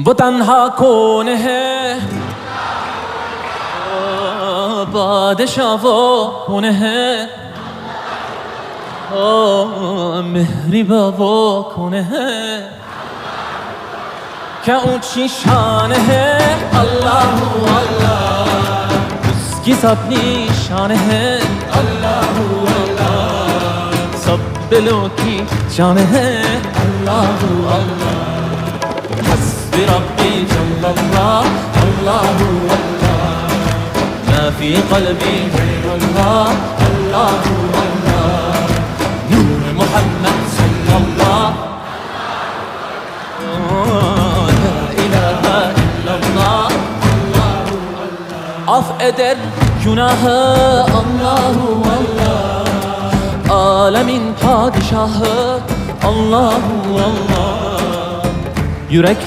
वो तन्हा कौन है, बादशाह वो कौन है, मेहरिबा वो कौन है, क्या ऊंची शान है। अल्लाह अल्लाह उसकी सब निशान है। अल्लाह अल्लाह सब दिलों की जान है। अल्लाह अल्लाह हस्बी रब्बी जल्लल्लाह। अल्लाह अल्लाह मा फी क़ल्बी गैरुल्लाह। अल्लाह अल्लाह नूर मुहम्मद सल्लल्लाह। Af eder günahı Allahu Allah, alemin padişahı Allahu Allah. Yürek